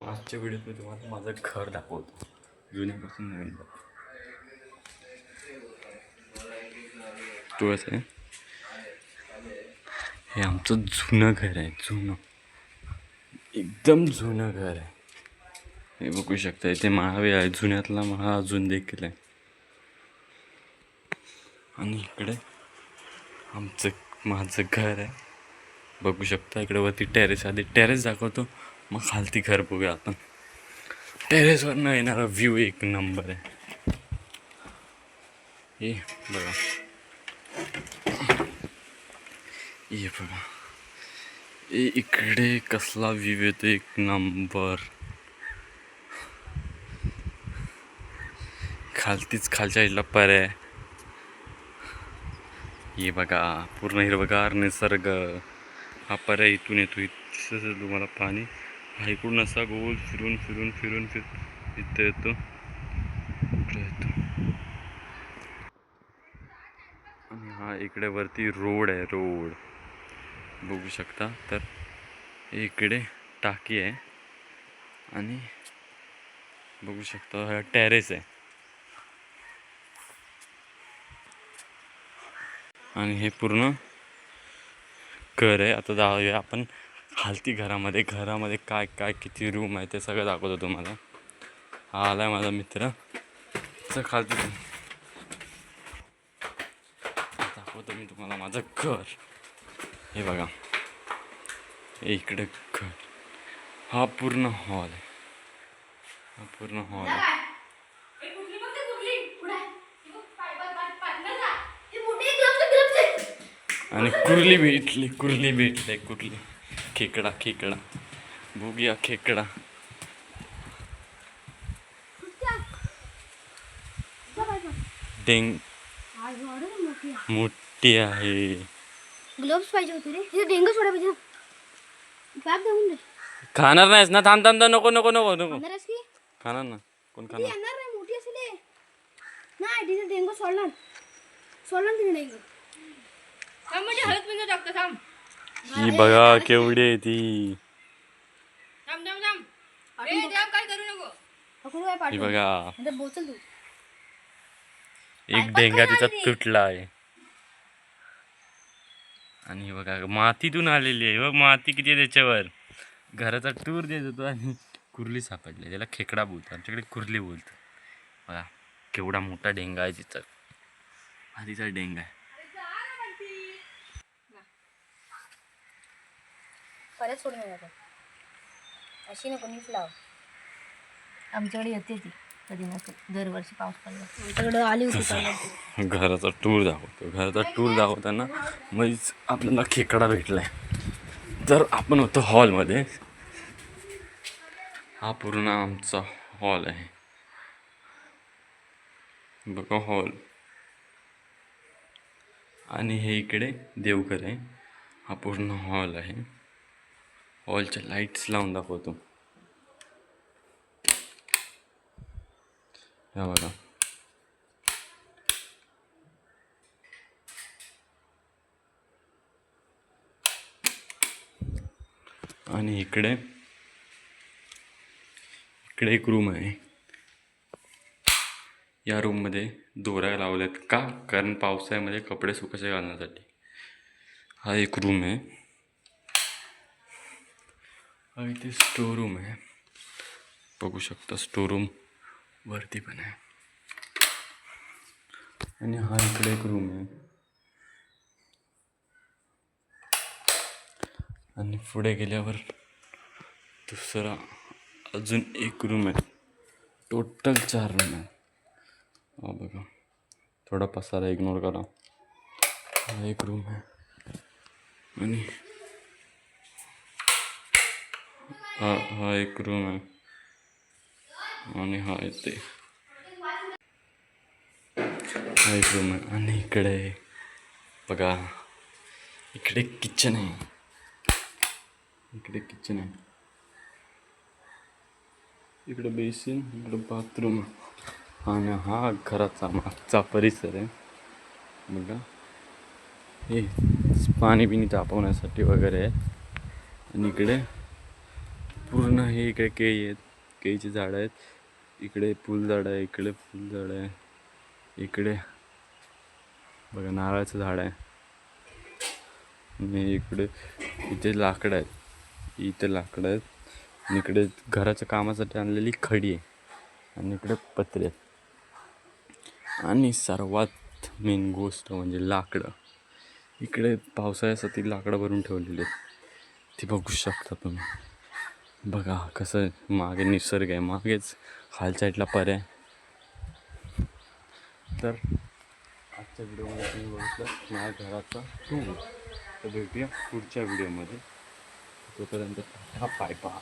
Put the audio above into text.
आजच्या व्हिडिओत मी तुम्हाला माझं घर दाखवतो, जुन्यापासून नवीन तुळस आहे. हे आमचं जुनं घर आहे, जुनं एकदम जुनं घर आहे. हे बघू शकता, इथे माळावी आहे, जुन्यातला माळा अजून देखील आहे. आणि इकडे माझं घर आहे, बघू शकता. इकडे वरती टेरेस, आधी टेरेस दाखवतो, मग खालती घर बघूया आपण. टेरेसवरनं येणारा व्ह्यू एक नंबर आहे. हे बघा, हे बघा, इकडे कसला व्ह्यू येतो एक नंबर. खालतीच खालच्या साईडला पर्याय. हे बघा, पूर्ण हिरवगार निसर्ग. हा पर्याय इथून येतो, इथं तुम्हाला पाणी हा इकडून असा गोल फिरून फिरून फिरून इथं येतो, इकडे येतो. आणि हा इकडे वरती रोड आहे, रोड बघू शकता. तर इकडे टाकी आहे आणि बघू शकता हा टेरेस आहे. आणि हे पूर्ण घर आहे. आता जाऊया आपण खालती घरामध्ये. काय काय किती रूम आहे ते सगळं दाखवतो तुम्हाला. हा आलाय माझा मित्र, तर खालती दाखवतो मी तुम्हाला माझं घर. हे बघा, इकडे घर, हा पूर्ण हॉल आहे, हा पूर्ण हॉल आहे. आणि कुर्ली भेटले खेकडा बघूया खेकडा. डेंग मोठी आहे. ग्लोव्स पाहिजे होते रे, हे डेंगू सोडा पाहिजे. बॅग देऊन दे. खाणार नाहीस ना? थांब नको खाणारच की? खाणार ना, कोण ती खाणार? येणार नाही, मोठी असले नाही. तिथे डेंगू सोडणार तिने डेंगू. थांब म्हणजे हळद पिंजर टाकतो. थांब, ही बघा केवढी आहे ती. थांब ए थांब, काय करू नको. अकोण काय ही पाठव बघा, नंतर बोचल तू. एक डेंगा तिचा तुटला आहे. आणि बघा मातीतून आलेली आहे, बघ माती किती आहे त्याच्यावर. घराचा टूर देत होतो आणि कुर्ली सापडली, त्याला खेकडा बोलतो, आमच्याकडे कुर्ली बोलतो. बघा केवढा मोठा डेंगा आहे तिचा, आधीचा डेंगा आहे. परत सोडून येणार अशी नको, नीट लाव. आमच्याकडे येते ती कधी ना कधी, दरवर्षी पाऊस पडला आमच्याकडे आली होती. घराचा टूर दाखवताना मग आपल्याला खेकडा भेटलाय. तर आपण होतो हॉलमध्ये. हा पूर्ण आमचा हॉल आहे, बघा हॉल. आणि हे इकडे देवघर आहे. हा पूर्ण हॉल आहे. हॉलच्या लाईट्स लावून दाखवतो. हा बघा, आणि इकडे एक रूम आहे. या रूममध्ये दोऱ्या लावल्यात का? कारण पावसाळ्यामध्ये कपडे सुकायचे घालण्यासाठी. हा एक रूम आहे. हा इथे स्टोर रूम आहे, बघू शकता. स्टोर रूम वरती पण आहे. आणि हा इकडे एक रूम आहे. आणि पुढे गेल्यावर दुसरा अजून एक रूम आहे. टोटल 4 रूम आहे. हा बघा, थोडा पसारा इग्नोर करा. हा एक रूम आहे. आणि हा एक रूम आहे. आणि हा इथे हा एक रूम आहे. आणि इकडे बघा, इकडे किचन आहे. इकडे बेसिन, इकडे बाथरूम. आणि हा घराचा मागचा परिसर आहे बघा. हे पाणी तापवण्यासाठी वगैरे आहे. आणि इकडे पूर्ण हे इकडे केळी आहेत, केळीची झाडं आहेत. इकडे फुलझाड आहे, इकडे फुलझाड आहे, इकडे बघा नारळाचं झाड आहे. आणि इकडे इथे लाकडं आहेत, इथे लाकडं आहेत. आणि इकडे घराच्या कामासाठी आणलेली खडी आहे. आणि इकडे पत्रे आहेत. आणि सर्वात मेन गोष्ट म्हणजे लाकडं. इकडे पावसाळ्यासाठी लाकडं भरून ठेवलेली आहेत, ती बघू शकता तुम्ही. बघा कसं मागे निसर्ग आहे, मागेच खालच्या साईडला पर्याय. तर आजच्या व्हिडिओमध्ये तुम्ही बघितलं माझ्या घराचा टूर. तर भेटूया पुढच्या व्हिडिओमध्ये. तोपर्यंत हा पाय पहा.